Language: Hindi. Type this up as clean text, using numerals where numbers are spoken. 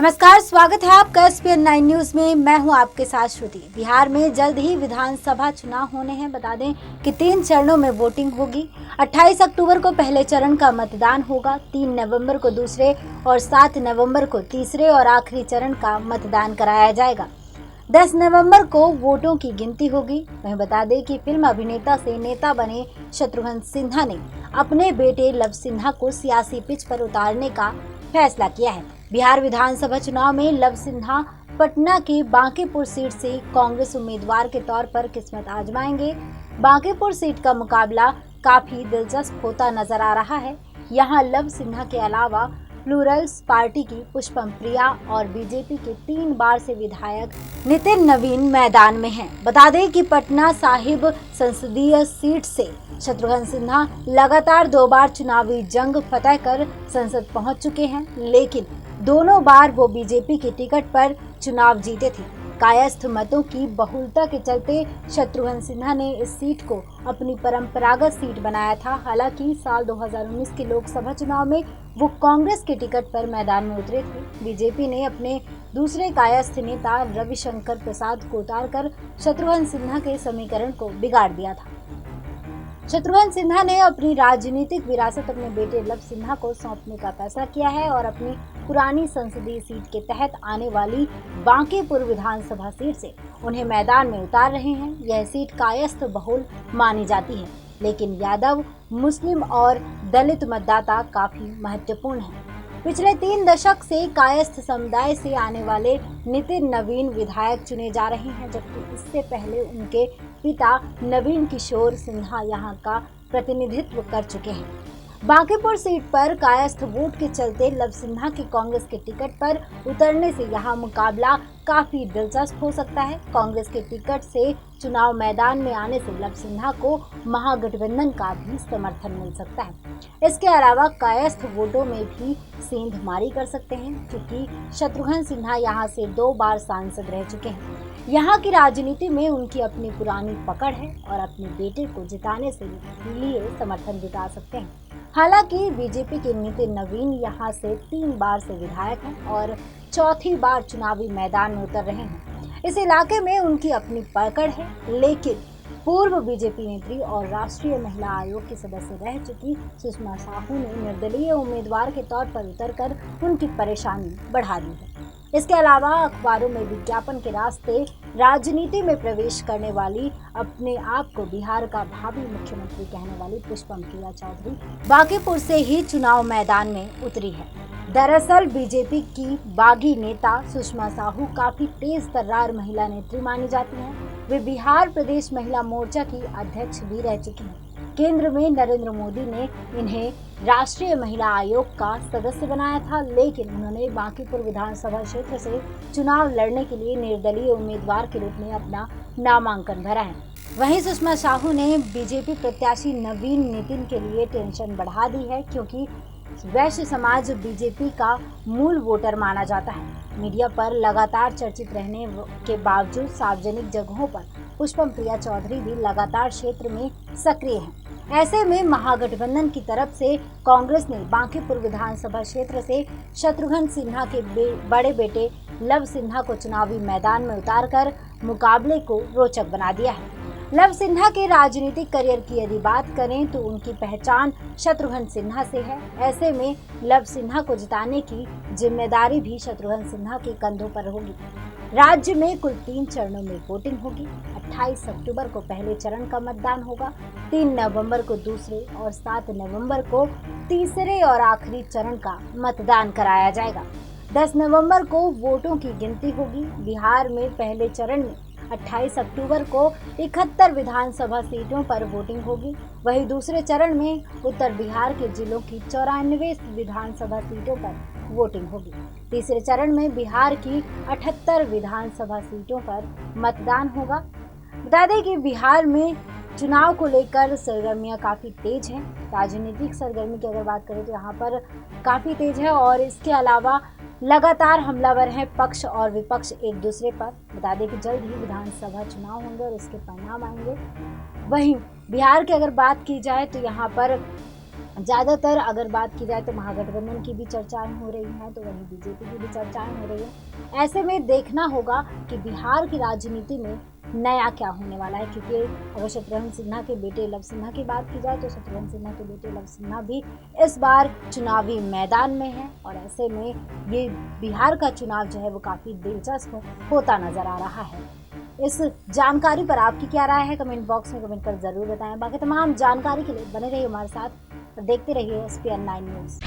नमस्कार, स्वागत है आपका एसपीएन 9 न्यूज में। मैं हूं आपके साथ श्रुति। बिहार में जल्द ही विधानसभा चुनाव होने हैं। बता दें कि 3 चरणों में वोटिंग होगी। 28 अक्टूबर को पहले चरण का मतदान होगा, 3 नवंबर को दूसरे और 7 नवंबर को तीसरे और आखिरी चरण का मतदान कराया जाएगा। 10 नवंबर को वोटों की गिनती होगी। वहीं बता दें कि फिल्म अभिनेता से नेता बने शत्रुघ्न सिन्हा ने अपने बेटे लव सिन्हा को सियासी पिच पर उतारने का फैसला किया है। बिहार विधानसभा चुनाव में लव सिन्हा पटना की बांकीपुर सीट से कांग्रेस उम्मीदवार के तौर पर किस्मत आजमाएंगे। बांकीपुर सीट का मुकाबला काफी दिलचस्प होता नजर आ रहा है। यहां लव सिन्हा के अलावा प्लूरल्स पार्टी की पुष्पम प्रिया और बीजेपी के 3 बार से विधायक नितिन नवीन मैदान में हैं। बता दें कि पटना साहिब संसदीय सीट से शत्रुघ्न सिन्हा लगातार 2 बार चुनावी जंग फतह कर संसद पहुंच चुके हैं, लेकिन दोनों बार वो बीजेपी की टिकट पर चुनाव जीते थे। कायस्थ मतों की बहुलता के चलते शत्रुघ्न सिन्हा ने इस सीट को अपनी परंपरागत सीट बनाया था। हालांकि साल 2019 के लोकसभा चुनाव में वो कांग्रेस के टिकट पर मैदान में उतरे थे। बीजेपी ने अपने दूसरे कायस्थ नेता रविशंकर प्रसाद को उतारकर शत्रुघ्न सिन्हा के समीकरण को बिगाड़ दिया था। शत्रुघ्न सिन्हा ने अपनी राजनीतिक विरासत अपने बेटे लव सिन्हा को सौंपने का फैसला किया है और अपनी पुरानी संसदीय सीट के तहत आने वाली बांकीपुर विधानसभा सीट से उन्हें मैदान में उतार रहे हैं। यह सीट कायस्थ बहुल मानी जाती है, लेकिन यादव, मुस्लिम और दलित मतदाता काफी महत्वपूर्ण हैं। पिछले 3 दशक से कायस्थ समुदाय से आने वाले नितिन नवीन विधायक चुने जा रहे हैं, जबकि इससे पहले उनके पिता नवीन किशोर सिन्हा यहां का प्रतिनिधित्व कर चुके हैं। बांकीपुर सीट पर कायस्थ वोट के चलते लव सिन्हा के कांग्रेस के टिकट पर उतरने से यहां मुकाबला काफी दिलचस्प हो सकता है। कांग्रेस के टिकट से चुनाव मैदान में आने से लव सिन्हा को महागठबंधन का भी समर्थन मिल सकता है। इसके अलावा कायस्थ वोटों में भी सेंधमारी कर सकते हैं, क्योंकि शत्रुघ्न सिन्हा यहां से 2 बार सांसद रह चुके हैं। यहाँ की राजनीति में उनकी अपनी पुरानी पकड़ है और अपने बेटे को जिताने से लिए समर्थन जुटा सकते हैं। हालांकि बीजेपी के नितिन नवीन यहाँ से 3 बार से विधायक हैं और चौथी बार चुनावी मैदान में उतर रहे हैं। इस इलाके में उनकी अपनी पकड़ है, लेकिन पूर्व बीजेपी नेत्री और राष्ट्रीय महिला आयोग की सदस्य रह चुकी सुषमा साहू ने निर्दलीय उम्मीदवार के तौर पर उतरकर उनकी परेशानी बढ़ा दी है। इसके अलावा अखबारों में विज्ञापन के रास्ते राजनीति में प्रवेश करने वाली, अपने आप को बिहार का भावी मुख्यमंत्री कहने वाली पुष्पम प्रिया चौधरी बांकीपुर से ही चुनाव मैदान में उतरी है। दरअसल बीजेपी की बागी नेता सुषमा साहू काफी तेज तर्रार महिला नेत्री मानी जाती हैं। वे बिहार प्रदेश महिला मोर्चा की अध्यक्ष भी रह चुकी हैं। केंद्र में नरेंद्र मोदी ने इन्हें राष्ट्रीय महिला आयोग का सदस्य बनाया था, लेकिन उन्होंने बांकीपुर विधानसभा क्षेत्र से चुनाव लड़ने के लिए निर्दलीय उम्मीदवार के रूप में अपना नामांकन भरा है। वहीं सुषमा साहू ने बीजेपी प्रत्याशी नवीन नितिन के लिए टेंशन बढ़ा दी है, क्योंकि वैश्य समाज बीजेपी का मूल वोटर माना जाता है। मीडिया पर लगातार चर्चित रहने के बावजूद सार्वजनिक जगहों पर पुष्पम प्रिया चौधरी भी लगातार क्षेत्र में सक्रिय हैं। ऐसे में महागठबंधन की तरफ से कांग्रेस ने बांकीपुर विधानसभा क्षेत्र से शत्रुघ्न सिन्हा के बड़े बेटे लव सिन्हा को चुनावी मैदान में उतारकर मुकाबले को रोचक बना दिया है। लव सिन्हा के राजनीतिक करियर की यदि बात करें तो उनकी पहचान शत्रुघ्न सिन्हा से है। ऐसे में लव सिन्हा को जिताने की जिम्मेदारी भी शत्रुघ्न सिन्हा के कंधों पर होगी। राज्य में कुल 3 चरणों में वोटिंग होगी। 28 अक्टूबर को पहले चरण का मतदान होगा, 3 नवंबर को दूसरे और 7 नवंबर को तीसरे और आखिरी चरण का मतदान कराया जाएगा। 10 नवंबर को वोटों की गिनती होगी। बिहार में पहले चरण में 28 अक्टूबर को 71 विधानसभा सीटों पर वोटिंग होगी। वहीं दूसरे चरण में उत्तर बिहार के जिलों की 94 विधानसभा सीटों पर वोटिंग होगी। तीसरे चरण में बिहार की 78 विधानसभा सीटों पर मतदान होगा। बता दें कि बिहार में चुनाव को लेकर सरगर्मियां काफ़ी तेज हैं। राजनीतिक सरगर्मी की अगर बात करें तो यहाँ पर काफ़ी तेज है और इसके अलावा लगातार हमलावर हैं पक्ष और विपक्ष एक दूसरे पर। बता दें कि जल्द ही विधानसभा चुनाव होंगे और इसके परिणाम आएंगे। वहीं बिहार की अगर बात की जाए तो यहाँ पर ज़्यादातर अगर बात की जाए तो महागठबंधन की भी चर्चाएं हो रही हैं, तो वहीं बीजेपी की भी चर्चाएं हो रही हैं। ऐसे में देखना होगा कि बिहार की राजनीति में नया क्या होने वाला है, क्योंकि अगर शत्रुघ्न सिन्हा के बेटे लव सिन्हा की बात की जाए तो शत्रुघ्न सिन्हा के बेटे लव सिन्हा भी इस बार चुनावी मैदान में हैं, और ऐसे में ये बिहार का चुनाव जो है वो काफ़ी दिलचस्प होता नजर आ रहा है। इस जानकारी पर आपकी क्या राय है, कमेंट बॉक्स में कमेंट कर जरूर बताएं। बाकी तमाम जानकारी के लिए बने रहिए हमारे साथ और देखते रहिए SPN 9 न्यूज़।